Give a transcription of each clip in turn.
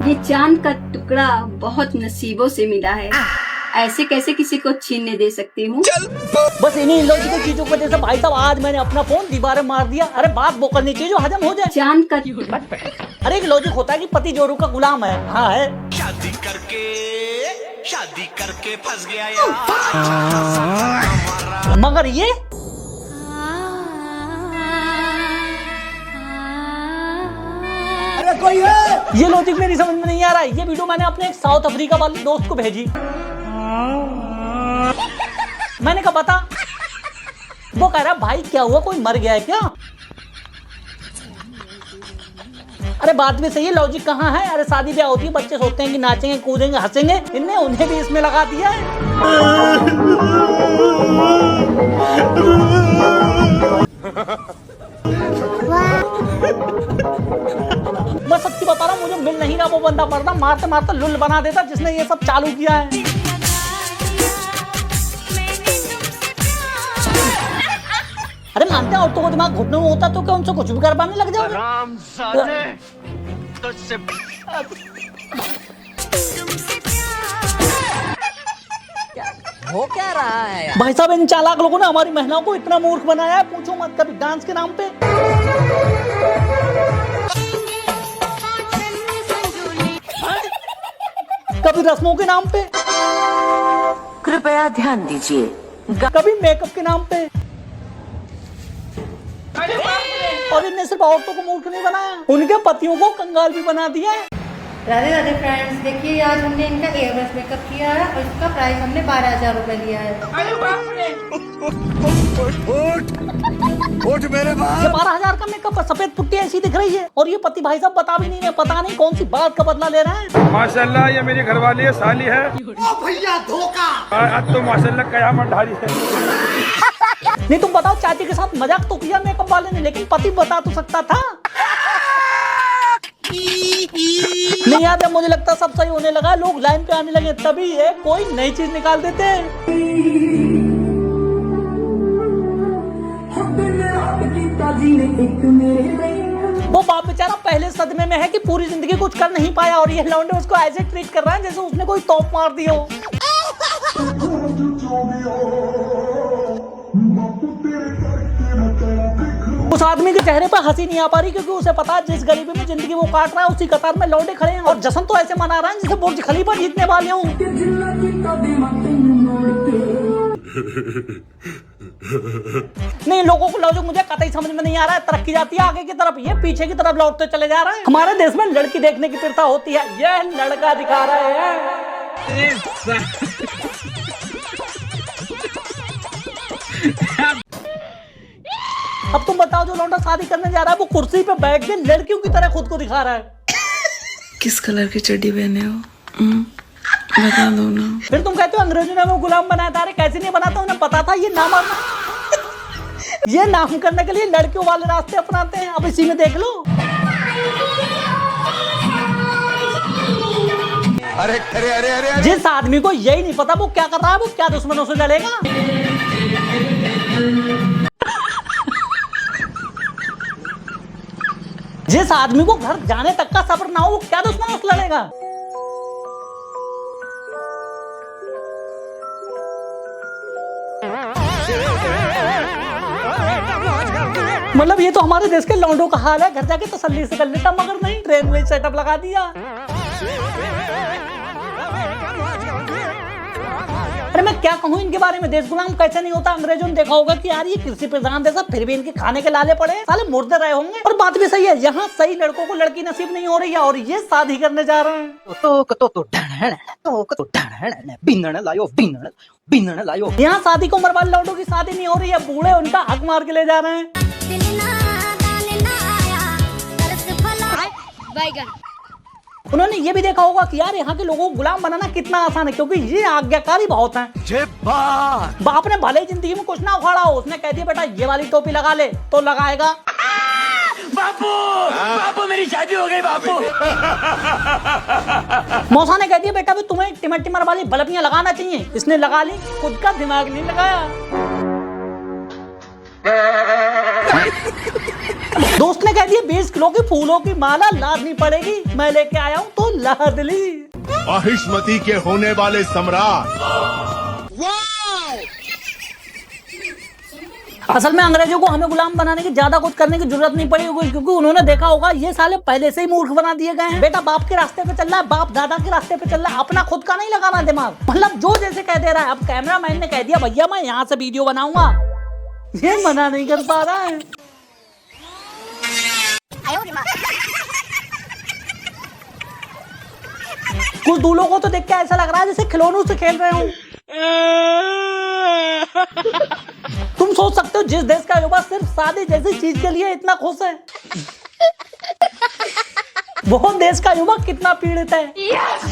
ये चांद का टुकड़ा बहुत नसीबों से मिला है, ऐसे कैसे किसी को छीनने दे सकती हूँ। बस इन्हीं लॉजिकल चीजों की वजह से भाई साहब आज मैंने अपना फोन दीवार में मार दिया। अरे बात वो करनी चाहिए जो हजम हो जाए। चांद का अरे एक लॉजिक होता है कि पति जोरू का गुलाम है। हाँ है। शादी करके फंस गया यार। मगर ये अरे कोई है? ये लॉजिक मेरी समझ में नहीं आ रहा है। ये वीडियो मैंने अपने एक साउथ अफ्रीका वाले दोस्त को भेजी। मैंने कहा बता। वो कह रहा भाई क्या हुआ, कोई मर गया है क्या? अरे बात भी सही है, लॉजिक कहाँ है? अरे शादी ब्याह होती है, बच्चे सोचते हैं कि नाचेंगे कूदेंगे हंसेंगे, इनने उन्हें भी इसमें लगा दिया है। मैं सच्ची बता रहा हूँ, मुझे मिल नहीं रहा वो बंदा पर्दा मारते मारते लुल बना देता जिसने ये सब चालू किया है। अरे मानते हैं औरतों को दिमाग घुटने में होता तो क्या उनसे कुछ भी करवाने लग जाओगे? हो क्या रहा है? भाई साहब इन चालाक लोगों ने हमारी महिलाओं को इतना मूर्ख बनाया है, पूछो मत। कभी डांस के नाम पे, कभी रस्मों के नाम पे, कृपया ध्यान दीजिए। कभी मेकअप के नाम पे। और इनने सिर्फ औरतों को मूर्ख नहीं बनाया, उनके पतियों को कंगाल भी बना दिया है। राधे राधे फ्रेंड्स, देखिए आज हमने इनका एयरब्रश मेकअप किया है और इसका प्राइस हमने 12,000 रुपए लिया है। उठ मेरे बाप। ये 12,000 का मेकअप, सफेद पुट्टी ऐसी दिख रही है और ये पति भाई साहब बता भी नहीं रहे, पता नहीं कौन सी बात का बदला ले रहे हैं। माशाल्लाह ये मेरी घरवाली है, साली है। ओ भैया धोखा। आज तो माशाल्लाह कयामत ढारी है। नहीं तुम बताओ, चाची के साथ मजाक तो किया मेकअप वाले ने, लेकिन पति बता तो सकता था। नहीं याद है, मुझे लगता सब सही होने लगा, लोग लाइन पे आने लगे, तभी ये कोई नई चीज निकाल देते हैं। वो बाप बेचारा पहले सदमे में है कि पूरी जिंदगी कुछ कर नहीं पाया और ये लौंडे उसको ऐसे ट्रीट कर रहा है जैसे उसने कोई तोप मार दी हो। उस आदमी के चेहरे पर हंसी नहीं आ पा रही क्योंकि उसे पता है जिस गरीबी में जिंदगी वो काट रहा है उसी कतार में लौंडे खड़े हैं और जश्न तो ऐसे मना रहा है जैसे बुर्ज खलीफा जीतने वाले हूँ। नहीं लोगों को लॉजिक मुझे कतई समझ में नहीं आ रहा है। तरक्की जाती है आगे की तरफ, ये पीछे की तरफ लौटते चले जा रहे हैं। हमारे देश में लड़की देखने की तीव्रता होती है, यह लड़का दिखा रहे हैं। अब तुम बताओ, जो लौंडा शादी करने जा रहा है वो कुर्सी पे बैठ के लड़कियों की तरह खुद को दिखा रहा है। किस कलर की चड्डी पहने हो? बता दो ना। फिर तुम कहते हो अंग्रेजों ने वो गुलाम बनाया था। अरे कैसे नहीं बनाता, उन्हें पता था ये नाम आना। ये नाम करने के लिए लड़कियों वाले रास्ते अपनाते हैं। अब इसी में देख लो। अरे अरे अरे अरे जिस आदमी को यही नहीं पता वो क्या कर रहा है, वो क्या दुश्मनों से लड़ेगा। जिस आदमी को घर जाने तक का सब्र ना हो वो क्या दुश्मनों से लड़ेगा। मतलब ये तो हमारे देश के लौंडों का हाल है, घर जाके तसल्ली से कर लेता, मगर नहीं, ट्रेन में सेटअप लगा दिया। अरे मैं क्या कहूँ इनके बारे में, देश गुलाम कैसे नहीं होता। अंग्रेजों ने देखा होगा कि यार ये कृषि प्रधान देश है, फिर भी इनके खाने के लाले पड़े, साले मुर्दे रहे होंगे। और बात भी सही है, यहाँ सही लड़कों को लड़की नसीब नहीं हो रही है और ये शादी करने जा रहे हैं। यहाँ शादी को उम्र वाले लौंडों की शादी नहीं हो रही है, बूढ़े उनका हक मार के ले जा रहे हैं। उन्होंने ये भी देखा होगा कि यार यहाँ के लोगों को गुलाम बनाना कितना आसान है, क्योंकि ये आज्ञाकारी बहुत हैं। बाप ने भले ही जिंदगी में कुछ ना उखाड़ा हो, उसने कह दिया बेटा ये वाली टोपी लगा ले तो लगाएगा। बापू बापू मेरी शादी हो गई बापू। मौसा ने कह दिया बेटा भी तुम्हें टिमर टिमर वाली बल्बियां लगाना चाहिए, इसने लगा ली, खुद का दिमाग नहीं लगाया। दोस्त ने कह दिया 20 किलो की फूलों की माला लादनी पड़ेगी, मैं लेके आया हूँ तो लाद ली। महिष्मती के होने वाले सम्राट। असल में अंग्रेजों को हमें गुलाम बनाने की ज्यादा कुछ करने की जरूरत नहीं पड़ी होगी, क्योंकि उन्होंने देखा होगा ये साले पहले से ही मूर्ख बना दिए गए हैं। बेटा बाप के रास्ते पे चल रहा है, बाप दादा के रास्ते पे चल रहा है, अपना खुद का नहीं लगाना दिमाग। मतलब जो जैसे कह दे रहा है। अब कैमरामैन ने कह दिया भैया मैं यहाँ से वीडियो बनाऊंगा, ये मना नहीं कर पा रहा है। कुछ दूल्हों को तो देख के ऐसा लग रहा है जैसे खिलौनों से खेल रहे हो। तुम सोच सकते हो जिस देश का युवा सिर्फ शादी जैसी चीज के लिए इतना खुश है, वो देश का युवा कितना पीड़ित है।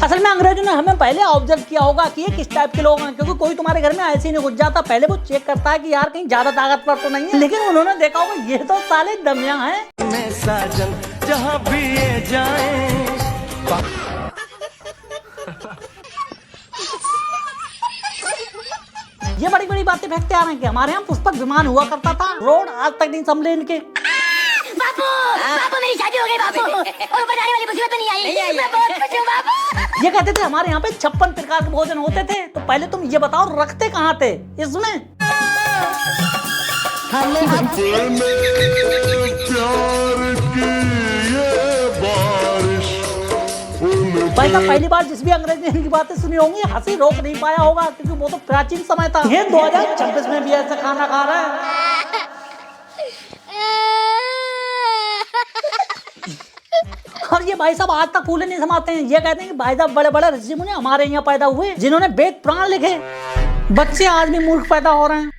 असल में अंग्रेजों ने हमें पहले ऑब्जर्व किया होगा कि ये किस टाइप के लोग हैं, क्योंकि कोई तुम्हारे घर में ऐसे ही नहीं घुस जाता, पहले वो चेक करता है कि यार कहीं ज्यादा ताकतवर तो नहीं है। लेकिन उन्होंने देखा होगा ये तो साले दमिया हैं। जहाँ भी ये जाए ये बड़ी बड़ी बातें फेंकते आ रहे हैं कि हमारे यहाँ पुष्पक विमान हुआ करता था, रोड आज तक नहीं संभले इनके। बापू मेरी शादी हो गई बापू, और बनाने वाली मुसीबत नहीं आई। मैं बहुत खुश हूँ बापू। ये कहते थे हमारे यहाँ पे 56 प्रकार के भोजन होते थे, तो पहले तुम ये बताओ रखते कहाँ थे इसमें? भाई साहब पहली बार जिस भी अंग्रेज ने इनकी बातें सुनी होंगी हंसी रोक नहीं पाया होगा, क्योंकि वो तो प्राचीन समय था। ये 2026 में भी ऐसा खाना खा रहा है। और ये भाई साहब आज तक फूले नहीं समाते हैं। ये कहते हैं कि भाई साहब बड़े बड़े ऋषि मुनि हमारे यहाँ पैदा हुए जिन्होंने वेद पुराण लिखे, बच्चे आज भी मूर्ख पैदा हो रहे हैं।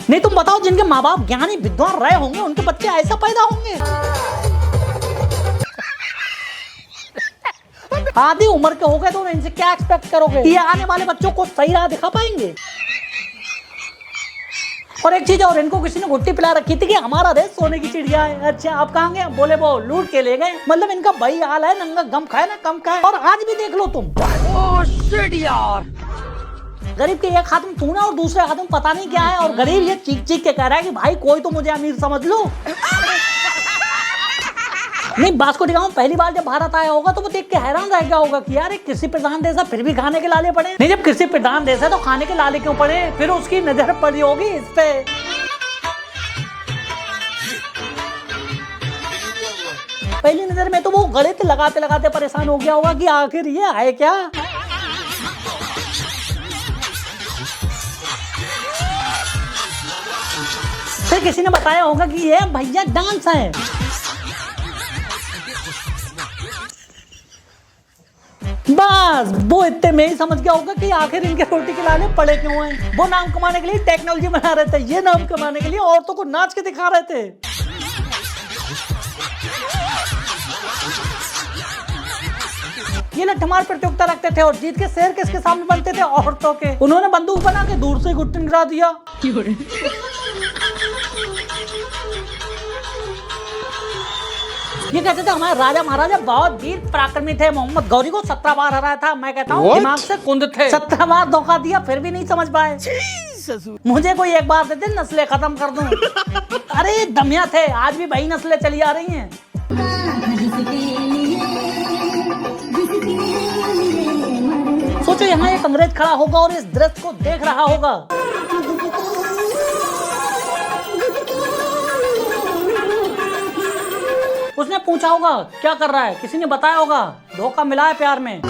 नहीं तुम बताओ जिनके माँ बाप ज्ञानी विद्वान रहे होंगे उनके बच्चे ऐसा पैदा होंगे? आधी उम्र के हो गए तो इनसे क्या एक्सपेक्ट करोगे? ये आने वाले बच्चों को सही राह दिखा पाएंगे? और एक चीज और, इनको किसी ने गुट्टी पिला रखी थी कि हमारा देश सोने की चिड़िया है। अच्छा आप कहाँ गए? बोले वो लूट के ले गए। मतलब इनका भाई हाल है, नंगा गम खाए ना कम खाए। और आज भी देख लो तुम, गरीब के एक हाथ में तूने और दूसरे हाथ में पता नहीं क्या है, और गरीब ये चीख चीख के कह रहा है कि भाई कोई तो मुझे अमीर समझ लो। नहीं वास्को डी गामा पहली बार जब भारत आया होगा तो वो देख के हैरान रह गया होगा कि यार एक कृषि प्रधान देश है फिर भी खाने के लाले पड़े। नहीं जब कृषि प्रधान देश है तो खाने के लाले क्यों पड़े? फिर उसकी नजर पड़ी होगी इस पे। पहली नजर में तो वो गणित लगाते लगाते परेशान हो गया होगा कि आखिर ये है क्या। फिर किसी ने बताया होगा कि ये भैया डांस है। बस वो इतने में ही समझ गया होगा कि आखिर इनके रोटी के लाले पड़े क्यों हैं। वो नाम कमाने के लिए टेक्नोलॉजी बना रहे थे, ये नाम कमाने के लिए औरतों को नाच के दिखा रहे थे। ये लठमार प्रतियोगिता रखते थे और जीत के शेर किसके सामने बनते थे? औरतों के। उन्होंने बंदूक बना के दूर से घुट्टी गिरा दिया। ये कहते थे हमारे राजा महाराजा बहुत वीर पराक्रमी थे, मोहम्मद गौरी को 17 बार हराया था। मैं कहता हूँ दिमाग से कुंद थे, 17 बार धोखा दिया फिर भी नहीं समझ पाए। मुझे कोई एक बार देते नस्लें खत्म कर दूं। अरे दमिया थे, आज भी वही नस्लें चली आ रही हैं। सोचो यहाँ एक अंग्रेज खड़ा होगा और इस दृश्य को देख रहा होगा। उसने पूछा होगा क्या कर रहा है, किसी ने बताया होगा धोखा मिला है प्यार में।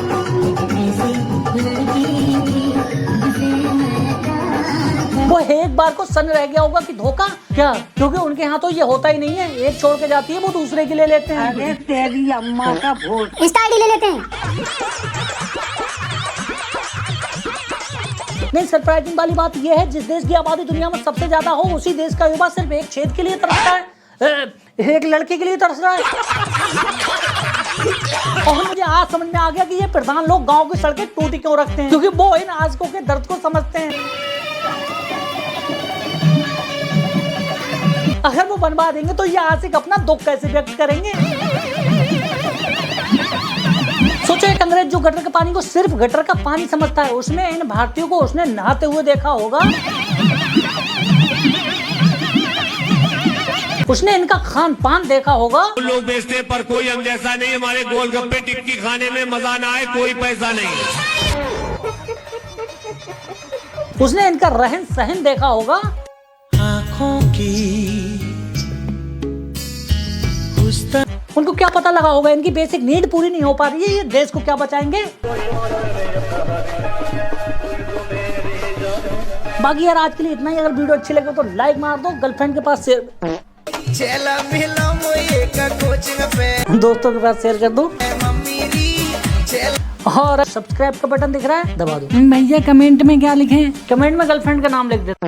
वो एक बार को सन रह गया होगा कि धोखा क्या, क्योंकि उनके यहाँ तो ये होता ही नहीं है। एक छोड़ के जाती है वो दूसरे की ले लेते हैं। अरे तेरी अम्मा का भोट, इंस्टा आईडी ले लेते हैं। नहीं सरप्राइजिंग वाली बात यह है जिस देश की आबादी दुनिया में सबसे ज्यादा हो उसी देश का युवा सिर्फ एक छेद के लिए तरसता है, एक लड़के के लिए तरस रहा है। और मुझे आज समझ में आ गया कि ये प्रधान लोग गांव की सड़कें टूटी क्यों रखते हैं, क्योंकि वो इन आशिकों के दर्द को समझते हैं। अगर वो बनवा देंगे तो ये आशिक अपना दुख कैसे व्यक्त करेंगे? सोचो एक अंग्रेज जो गटर के पानी को सिर्फ गटर का पानी समझता है, उसने इन भारतीयों को उसने नहाते हुए देखा होगा, उसने इनका खान पान देखा होगा। लोग बेचते पर कोई हम जैसा नहीं, हमारे गोलगप्पे टिक्की खाने में मजा ना आए, कोई पैसा नहीं। उसने इनका रहन सहन देखा होगा। आँखों की उनको क्या पता लगा होगा इनकी बेसिक नीड पूरी नहीं हो पा रही है, ये देश को क्या बचाएंगे। बाकी यार आज के लिए इतना ही। अगर वीडियो अच्छी लगे तो लाइक मार दो, गर्लफ्रेंड के पास शेयर, दोस्तों के पास शेयर कर दो, और सब्सक्राइब का बटन दिख रहा है दबा दो। भैया कमेंट में क्या लिखें? कमेंट में गर्लफ्रेंड का नाम लिख देते।